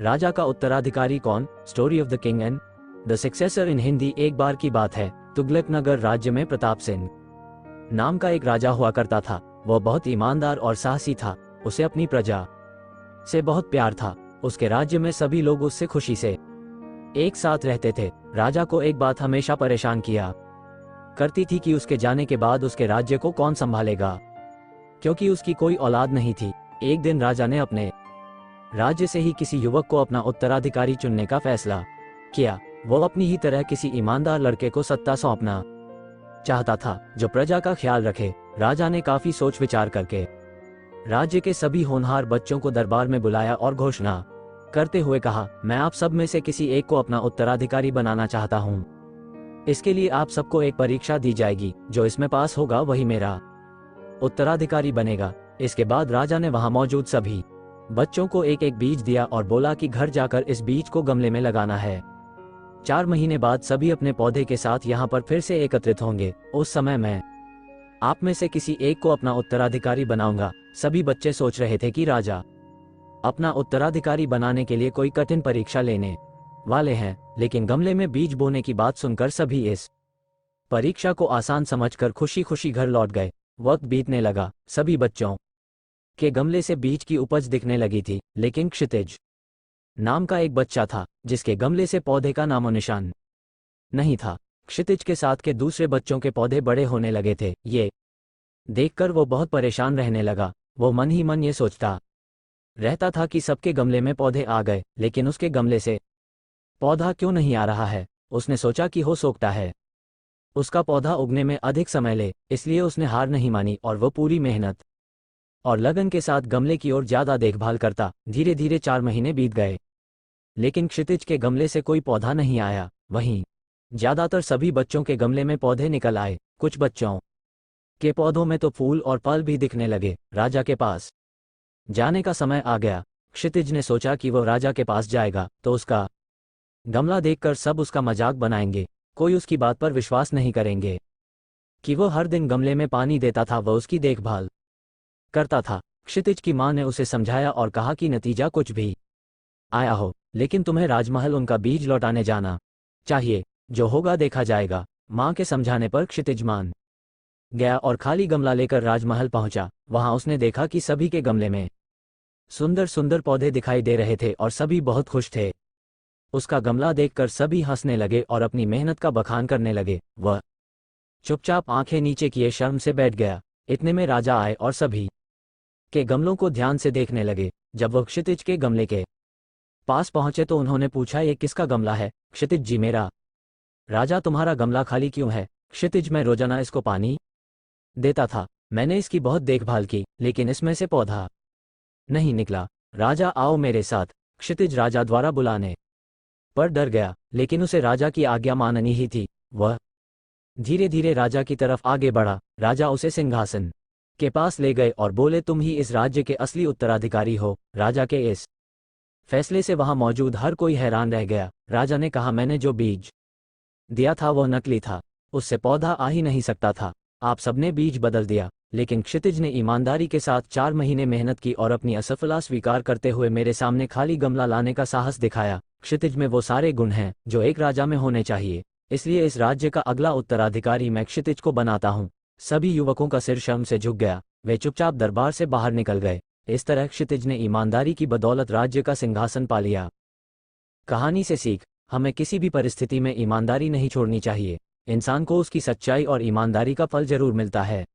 राजा का उत्तराधिकारी कौन? Story of the king and the successor in Hindi. एक बार की बात है, तुगलक नगर राज्य में प्रताप सिंह नाम का एक राजा हुआ करता था। वह बहुत ईमानदार और साहसी था। उसे अपनी प्रजा से बहुत प्यार था। उसके राज्य में सभी लोग उससे खुशी से एक साथ रहते थे। राजा को एक बात हमेशा परेशान किया करती थी कि उसके जाने के बाद उसके राज्य को कौन संभालेगा, क्योंकि उसकी कोई औलाद नहीं थी। एक दिन राजा ने अपने राज्य से ही किसी युवक को अपना उत्तराधिकारी चुनने का फैसला किया। वो अपनी ही तरह किसी ईमानदार लड़के को सत्ता सौंपना चाहता था, जो प्रजा का ख्याल रखे। राजा ने काफी सोच विचार करके राज्य के सभी होनहार बच्चों को दरबार में बुलाया और घोषणा करते हुए कहा, मैं आप सब में से किसी एक को अपना उत्तराधिकारी बनाना चाहता हूँ। इसके लिए आप सबको एक परीक्षा दी जाएगी। जो इसमें पास होगा वही मेरा उत्तराधिकारी बनेगा। इसके बाद राजा ने वहां मौजूद सभी बच्चों को एक एक बीज दिया और बोला कि घर जाकर इस बीज को गमले में लगाना है। 4 महीने बाद सभी अपने पौधे के साथ यहाँ पर फिर से एकत्रित होंगे। उस समय मैं आप में से किसी एक को अपना उत्तराधिकारी बनाऊंगा। सभी बच्चे सोच रहे थे कि राजा अपना उत्तराधिकारी बनाने के लिए कोई कठिन परीक्षा लेने वाले हैं, लेकिन गमले में बीज बोने की बात सुनकर सभी इस परीक्षा को आसान समझकर खुशी खुशी घर लौट गए। वक्त बीतने लगा। सभी बच्चों के गमले से बीज की उपज दिखने लगी थी, लेकिन क्षितिज नाम का एक बच्चा था जिसके गमले से पौधे का नामो निशान नहीं था। क्षितिज के साथ के दूसरे बच्चों के पौधे बड़े होने लगे थे। ये देखकर वो बहुत परेशान रहने लगा। वो मन ही मन ये सोचता रहता था कि सबके गमले में पौधे आ गए, लेकिन उसके गमले से पौधा क्यों नहीं आ रहा है। उसने सोचा कि हो सकता है उसका पौधा उगने में अधिक समय ले, इसलिए उसने हार नहीं मानी और वो पूरी मेहनत और लगन के साथ गमले की ओर ज्यादा देखभाल करता। धीरे धीरे 4 महीने बीत गए, लेकिन क्षितिज के गमले से कोई पौधा नहीं आया। वहीं ज्यादातर सभी बच्चों के गमले में पौधे निकल आए। कुछ बच्चों के पौधों में तो फूल और फल भी दिखने लगे। राजा के पास जाने का समय आ गया। क्षितिज ने सोचा कि वो राजा के पास जाएगा तो उसका गमला देखकर सब उसका मजाक बनाएंगे। कोई उसकी बात पर विश्वास नहीं करेंगे कि वो हर दिन गमले में पानी देता था, वह उसकी देखभाल करता था। क्षितिज की मां ने उसे समझाया और कहा कि नतीजा कुछ भी आया हो, लेकिन तुम्हें राजमहल उनका बीज लौटाने जाना चाहिए। जो होगा देखा जाएगा। मां के समझाने पर क्षितिज मान गया और खाली गमला लेकर राजमहल पहुंचा। वहां उसने देखा कि सभी के गमले में सुंदर सुंदर पौधे दिखाई दे रहे थे और सभी बहुत खुश थे। उसका गमला देखकर सभी हंसने लगे और अपनी मेहनत का बखान करने लगे। वह चुपचाप आंखें नीचे किए शर्म से बैठ गया। इतने में राजा आए और सभी के गमलों को ध्यान से देखने लगे। जब वह क्षितिज के गमले के पास पहुंचे तो उन्होंने पूछा, ये किसका गमला है? क्षितिज जी, मेरा। राजा, तुम्हारा गमला खाली क्यों है? क्षितिज, मैं रोजाना इसको पानी देता था। मैंने इसकी बहुत देखभाल की, लेकिन इसमें से पौधा नहीं निकला। राजा, आओ मेरे साथ। क्षितिज राजा द्वारा बुलाने पर डर गया, लेकिन उसे राजा की आज्ञा माननी ही थी। वह धीरे धीरे राजा की तरफ आगे बढ़ा। राजा उसे सिंहासन के पास ले गए और बोले, तुम ही इस राज्य के असली उत्तराधिकारी हो। राजा के इस फैसले से वहां मौजूद हर कोई हैरान रह गया। राजा ने कहा, मैंने जो बीज दिया था वह नकली था, उससे पौधा आ ही नहीं सकता था। आप सबने बीज बदल दिया। लेकिन क्षितिज ने ईमानदारी के साथ 4 महीने मेहनत की और अपनी असफलता स्वीकार करते हुए मेरे सामने खाली गमला लाने का साहस दिखाया। क्षितिज में वो सारे गुण हैं जो एक राजा में होने चाहिए, इसलिए इस राज्य का अगला उत्तराधिकारी मैं क्षितिज को बनाता हूँ। सभी युवकों का सिर शर्म से झुक गया। वे चुपचाप दरबार से बाहर निकल गए। इस तरह क्षितिज ने ईमानदारी की बदौलत राज्य का सिंहासन पा लिया। कहानी से सीख, हमें किसी भी परिस्थिति में ईमानदारी नहीं छोड़नी चाहिए। इंसान को उसकी सच्चाई और ईमानदारी का फल जरूर मिलता है।